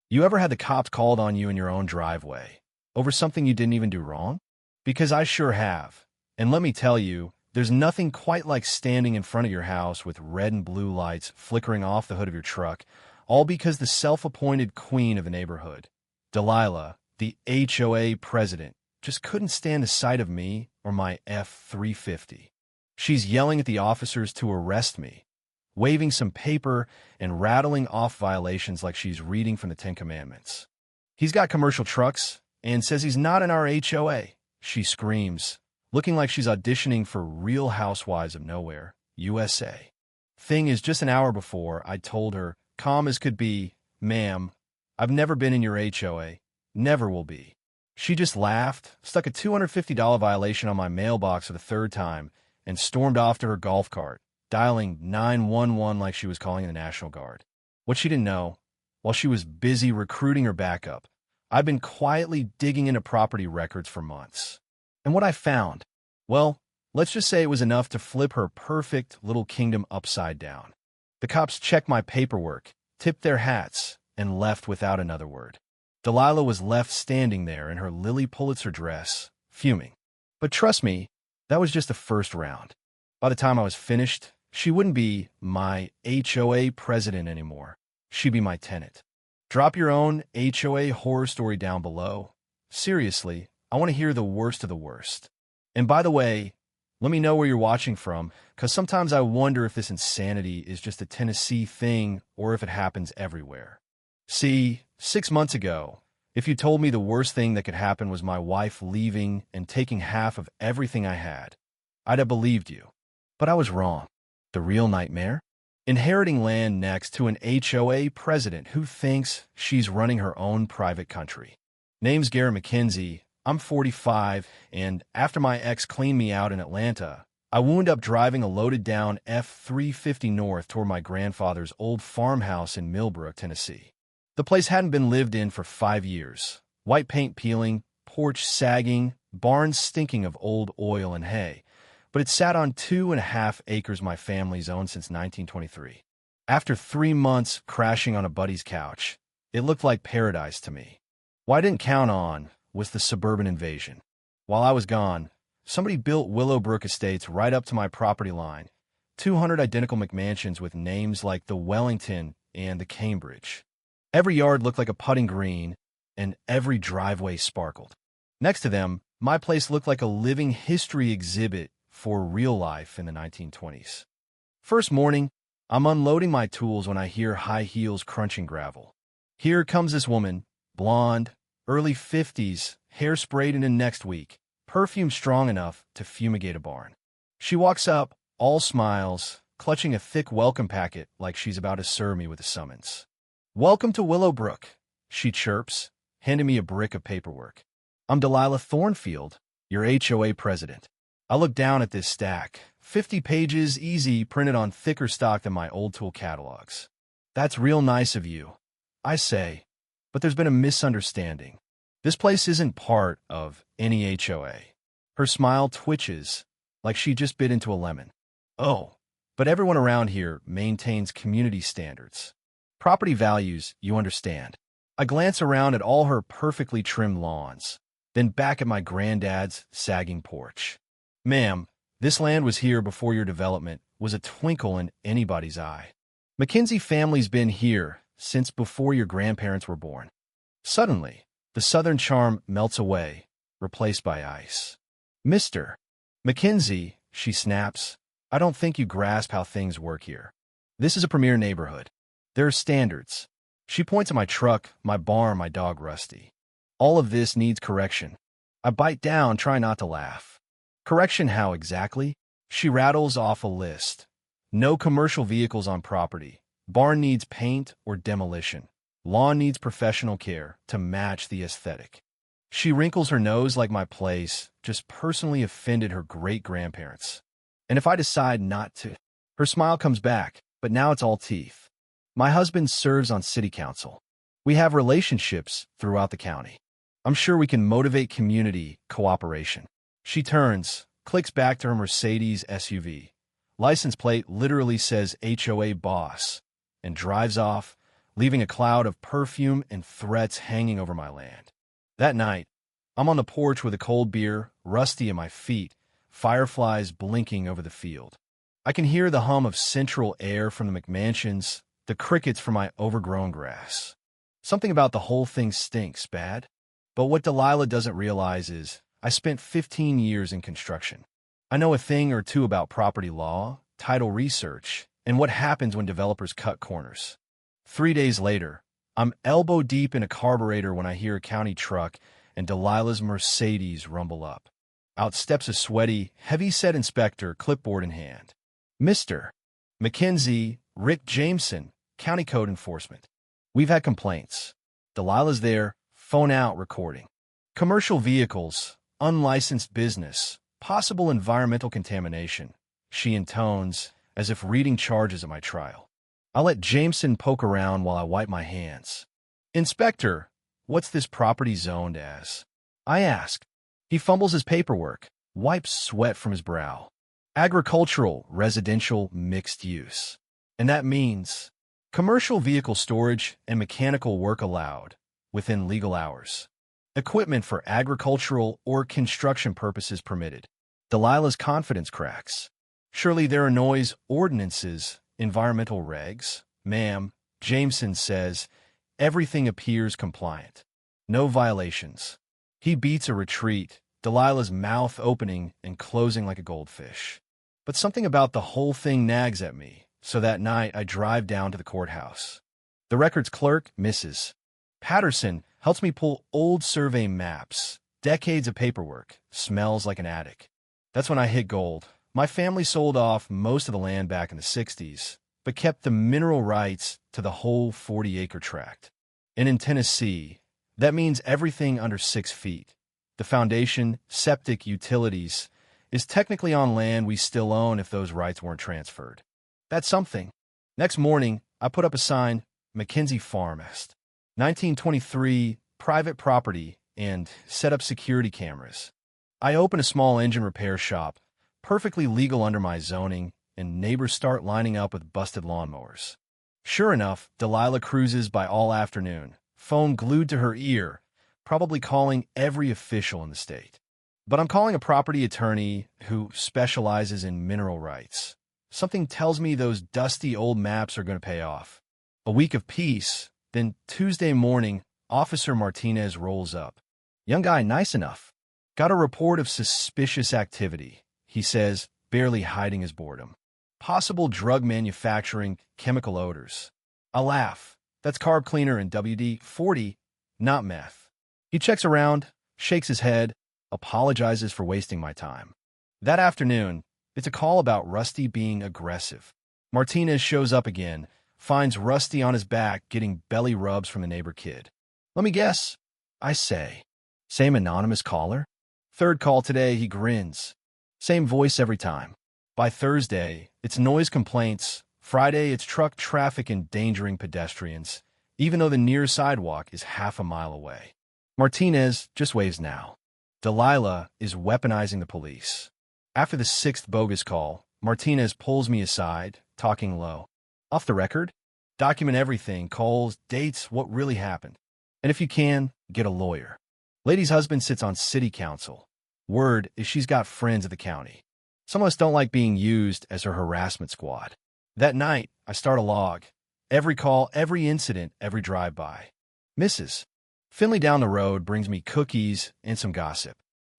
You ever had the cops called on you in your own driveway over something you didn't even do wrong? Because I sure have. And let me tell you, there's nothing quite like standing in front of your house with red and blue lights flickering off the hood of your truck, all because the self-appointed queen of the neighborhood, Delilah, the HOA president, just couldn't stand the sight of me or my F-350. She's yelling at the officers to arrest me, waving some paper and rattling off violations like she's reading from the Ten Commandments. He's got commercial trucks and says he's not in our HOA, she screams, looking like she's auditioning for Real Housewives of Nowhere, USA. Thing is, just an hour before, I told her, calm as could be, ma'am, I've never been in your HOA, never will be. She just laughed, stuck a $250 violation on my mailbox for the third time, and stormed off to her golf cart, dialing 911 like she was calling the National Guard. What she didn't know, while she was busy recruiting her backup, I've been quietly digging into property records for months. And what I found, well, let's just say it was enough to flip her perfect little kingdom upside down. The cops checked my paperwork, tipped their hats, and left without another word. Delilah was left standing there in her Lily Pulitzer dress, fuming. But trust me, that was just the first round. By the time I was finished, she wouldn't be my HOA president anymore. She'd be my tenant. Drop your own HOA horror story down below. Seriously, I want to hear the worst of the worst. And by the way, let me know where you're watching from, because sometimes I wonder if this insanity is just a Tennessee thing or if it happens everywhere. See, 6 months ago, if you told me the worst thing that could happen was my wife leaving and taking half of everything I had, I'd have believed you. But I was wrong. The real nightmare? Inheriting land next to an HOA president who thinks she's running her own private country. Name's Garrett McKenzie. I'm 45, and after my ex cleaned me out in Atlanta, I wound up driving a loaded-down F-350 north toward my grandfather's old farmhouse in Millbrook, Tennessee. The place hadn't been lived in for 5 years. White paint peeling, porch sagging, barns stinking of old oil and hay. But it sat on 2.5 acres my family's owned since 1923. After 3 months crashing on a buddy's couch, it looked like paradise to me. What I didn't count on was the suburban invasion. While I was gone, somebody built Willowbrook Estates right up to my property line, 200 identical McMansions with names like the Wellington and the Cambridge. Every yard looked like a putting green, and every driveway sparkled. Next to them, my place looked like a living history exhibit for real life in the 1920s. First morning, I'm unloading my tools when I hear high heels crunching gravel. Here comes this woman, blonde, early 50s, hair sprayed in next week, perfume strong enough to fumigate a barn. She walks up, all smiles, clutching a thick welcome packet like she's about to serve me with a summons. "Welcome to Willowbrook," she chirps, handing me a brick of paperwork. "I'm Delilah Thornfield, your HOA president." I look down at this stack, 50 pages easy, printed on thicker stock than my old tool catalogs. "That's real nice of you," I say, but there's been a misunderstanding. This place isn't part of any HOA. Her smile twitches, like she just bit into a lemon. "Oh, but everyone around here maintains community standards. Property values, you understand." I glance around at all her perfectly trimmed lawns, then back at my granddad's sagging porch. "Ma'am, this land was here before your development was a twinkle in anybody's eye. McKenzie family's been here since before your grandparents were born." Suddenly, the southern charm melts away, replaced by ice. "Mr. McKenzie," she snaps, "I don't think you grasp how things work here. This is a premier neighborhood. There are standards." She points at my truck, my barn, my dog Rusty. "All of this needs correction." I bite down, try not to laugh. "Correction how exactly?" She rattles off a list. "No commercial vehicles on property. Barn needs paint or demolition. Lawn needs professional care to match the aesthetic." She wrinkles her nose like my place just personally offended her great-grandparents. "And if I decide not to?" Her smile comes back, but now it's all teeth. "My husband serves on city council. We have relationships throughout the county. I'm sure we can motivate community cooperation." She turns, clicks back to her Mercedes SUV. License plate literally says HOA boss, and drives off, leaving a cloud of perfume and threats hanging over my land. That night, I'm on the porch with a cold beer, rusty at my feet, fireflies blinking over the field. I can hear the hum of central air from the McMansions, the crickets from my overgrown grass. Something about the whole thing stinks bad. But what Delilah doesn't realize is I spent 15 years in construction. I know a thing or two about property law, title research, and what happens when developers cut corners. 3 days later, I'm elbow deep in a carburetor when I hear a county truck and Delilah's Mercedes rumble up. Out steps a sweaty, heavy-set inspector, clipboard in hand. Mr. Mackenzie, Rick Jameson, County Code Enforcement. We've had complaints. Delilah's there, phone out, recording. Commercial vehicles, unlicensed business, possible environmental contamination, she intones, as if reading charges at my trial. I let Jameson poke around while I wipe my hands. Inspector, what's this property zoned as? I ask. He fumbles his paperwork, wipes sweat from his brow. Agricultural, residential, mixed use. And that means commercial vehicle storage and mechanical work allowed within legal hours. Equipment for agricultural or construction purposes permitted. Delilah's confidence cracks. Surely there are noise ordinances, environmental regs. Ma'am, Jameson says, everything appears compliant. No violations. He beats a retreat, Delilah's mouth opening and closing like a goldfish. But something about the whole thing nags at me, so that night I drive down to the courthouse. The records clerk, Mrs. Patterson, helps me pull old survey maps, decades of paperwork, smells like an attic. That's when I hit gold. My family sold off most of the land back in the 60s, but kept the mineral rights to the whole 40-acre tract. And in Tennessee, that means everything under 6 feet. The foundation, septic, utilities, is technically on land we still own if those rights weren't transferred. That's something. Next morning, I put up a sign, Mackenzie Farmest, 1923, private property, and set up security cameras. I open a small engine repair shop, perfectly legal under my zoning, and neighbors start lining up with busted lawnmowers. Sure enough, Delilah cruises by all afternoon, phone glued to her ear, probably calling every official in the state. But I'm calling a property attorney who specializes in mineral rights. Something tells me those dusty old maps are going to pay off. A week of peace, then Tuesday morning, Officer Martinez rolls up. Young guy, nice enough. Got a report of suspicious activity, he says, barely hiding his boredom. Possible drug manufacturing, chemical odors. I laugh. That's carb cleaner and WD-40, not meth. He checks around, shakes his head, apologizes for wasting my time. That afternoon, it's a call about Rusty being aggressive. Martinez shows up again, finds Rusty on his back getting belly rubs from the neighbor kid. Let me guess, I say. Same anonymous caller? Third call today, he grins. Same voice every time. By Thursday, it's noise complaints. Friday, it's truck traffic endangering pedestrians, even though the nearest sidewalk is half a mile away. Martinez just waves now. Delilah is weaponizing the police. After the 6th bogus call, Martinez pulls me aside, talking low. Off the record, document everything, calls, dates, what really happened. And if you can, get a lawyer. Lady's husband sits on city council. Word is she's got friends at the county. Some of us don't like being used as her harassment squad. That night, I start a log. Every call, every incident, every drive-by. Mrs. Finley down the road brings me cookies and some gossip.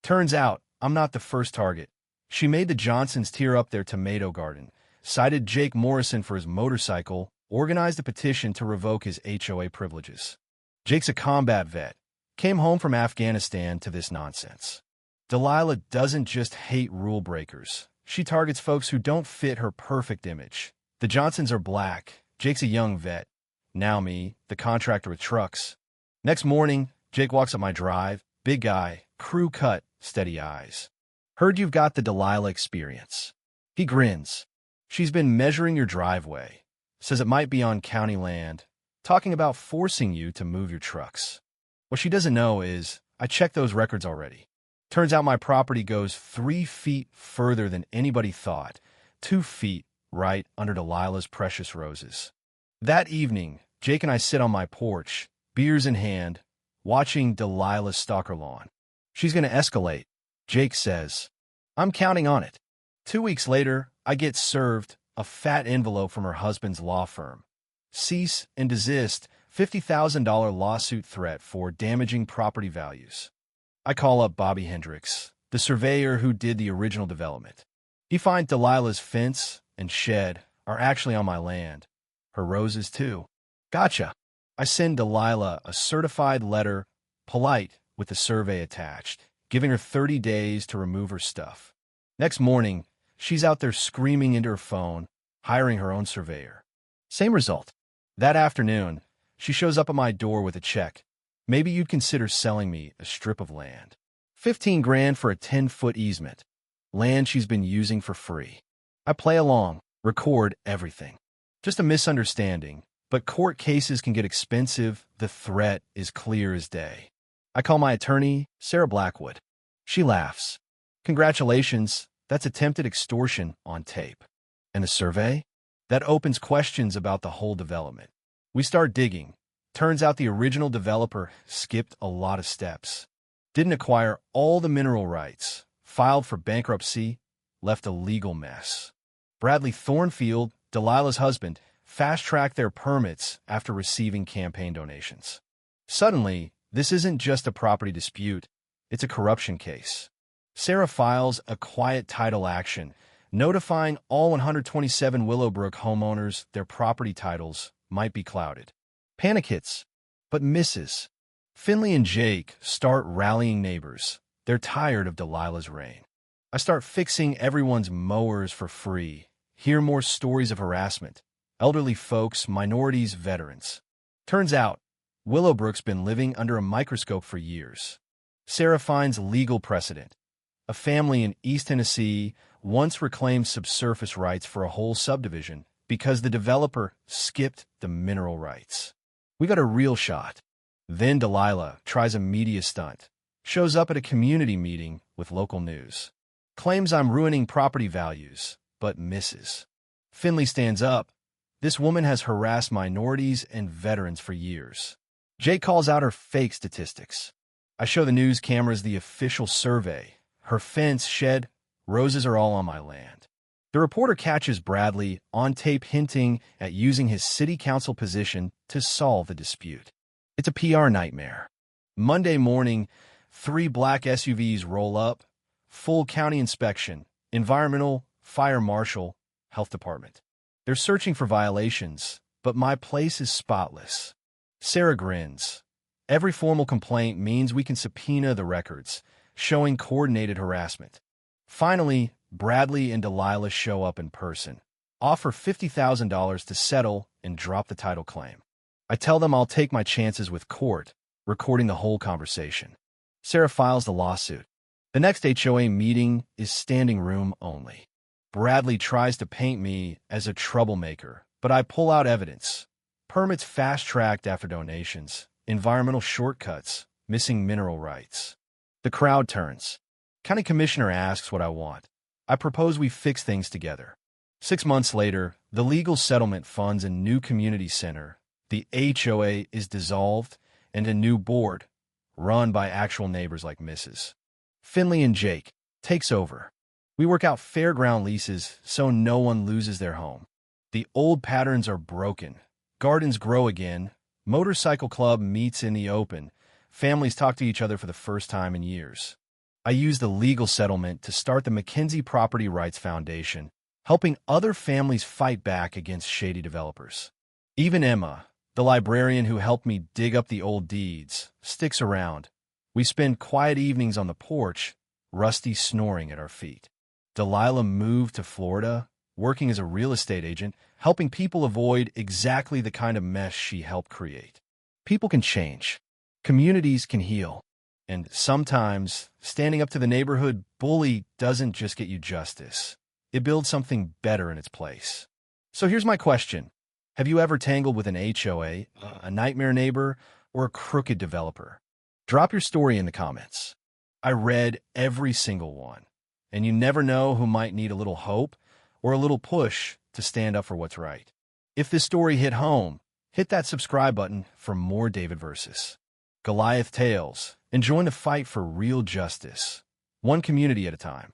Turns out, I'm not the first target. She made the Johnsons tear up their tomato garden, cited Jake Morrison for his motorcycle, organized a petition to revoke his HOA privileges. Jake's a combat vet. Came home from Afghanistan to this nonsense. Delilah doesn't just hate rule breakers. She targets folks who don't fit her perfect image. The Johnsons are black. Jake's a young vet. Now me, the contractor with trucks. Next morning, Jake walks up my drive. Big guy, crew cut, steady eyes. Heard you've got the Delilah experience. He grins. She's been measuring your driveway. Says it might be on county land. Talking about forcing you to move your trucks. What she doesn't know is, I checked those records already. Turns out my property goes 3 feet further than anybody thought. 2 feet right under Delilah's precious roses. That evening, Jake and I sit on my porch, beers in hand, watching Delilah stalk her lawn. She's going to escalate, Jake says. I'm counting on it. 2 weeks later, I get served a fat envelope from her husband's law firm. Cease and desist, $50,000 lawsuit threat for damaging property values. I call up Bobby Hendricks, the surveyor who did the original development. He finds Delilah's fence and shed are actually on my land. Her roses, too. Gotcha. I send Delilah a certified letter, polite, with the survey attached, giving her 30 days to remove her stuff. Next morning, she's out there screaming into her phone, hiring her own surveyor. Same result. That afternoon, she shows up at my door with a check. Maybe you'd consider selling me a strip of land. 15 grand for a 10-foot easement. Land she's been using for free. I play along, record everything. Just a misunderstanding, but court cases can get expensive. The threat is clear as day. I call my attorney, Sarah Blackwood. She laughs. Congratulations, that's attempted extortion on tape. And the survey? That opens questions about the whole development. We start digging. Turns out the original developer skipped a lot of steps. Didn't acquire all the mineral rights, filed for bankruptcy, left a legal mess. Bradley Thornfield, Delilah's husband, fast-tracked their permits after receiving campaign donations. Suddenly, this isn't just a property dispute, it's a corruption case. Sarah files a quiet title action, notifying all 127 Willowbrook homeowners their property titles might be clouded. Panic hits, but misses. Finley and Jake start rallying neighbors. They're tired of Delilah's reign. I start fixing everyone's mowers for free. Hear more stories of harassment. Elderly folks, minorities, veterans. Turns out, Willowbrook's been living under a microscope for years. Sarah finds legal precedent. A family in East Tennessee once reclaimed subsurface rights for a whole subdivision because the developer skipped the mineral rights. We got a real shot. Then Delilah tries a media stunt, shows up at a community meeting with local news, claims I'm ruining property values, but misses. Finley stands up. This woman has harassed minorities and veterans for years. Jake calls out her fake statistics. I show the news cameras the official survey. Her fence, shed, roses are all on my land. The reporter catches Bradley on tape hinting at using his city council position to solve the dispute. It's a PR nightmare. Monday morning, 3 black SUVs roll up, full county inspection, environmental, fire marshal, health department. They're searching for violations, but my place is spotless. Sarah grins. Every formal complaint means we can subpoena the records, showing coordinated harassment. Finally, Bradley and Delilah show up in person, offer $50,000 to settle and drop the title claim. I tell them I'll take my chances with court, recording the whole conversation. Sarah files the lawsuit. The next HOA meeting is standing room only. Bradley tries to paint me as a troublemaker, but I pull out evidence. Permits fast-tracked after donations, environmental shortcuts, missing mineral rights. The crowd turns. County commissioner asks what I want. I propose we fix things together. 6 months later, the legal settlement funds a new community center. The HOA is dissolved, and a new board, run by actual neighbors like Mrs. Finley and Jake, takes over. We work out fairground leases so no one loses their home. The old patterns are broken. Gardens grow again. Motorcycle club meets in the open. Families talk to each other for the first time in years. I use the legal settlement to start the McKenzie Property Rights Foundation, helping other families fight back against shady developers. Even Emma, the librarian who helped me dig up the old deeds, sticks around. We spend quiet evenings on the porch, Rusty snoring at our feet. Delilah moved to Florida, working as a real estate agent, helping people avoid exactly the kind of mess she helped create. People can change. Communities can heal. And sometimes, standing up to the neighborhood bully doesn't just get you justice. It builds something better in its place. So here's my question. Have you ever tangled with an HOA, a nightmare neighbor, or a crooked developer? Drop your story in the comments. I read every single one. And you never know who might need a little hope or a little push to stand up for what's right. If this story hit home, Hit that subscribe button for more David versus Goliath tales and join the fight for real justice, one community at a time.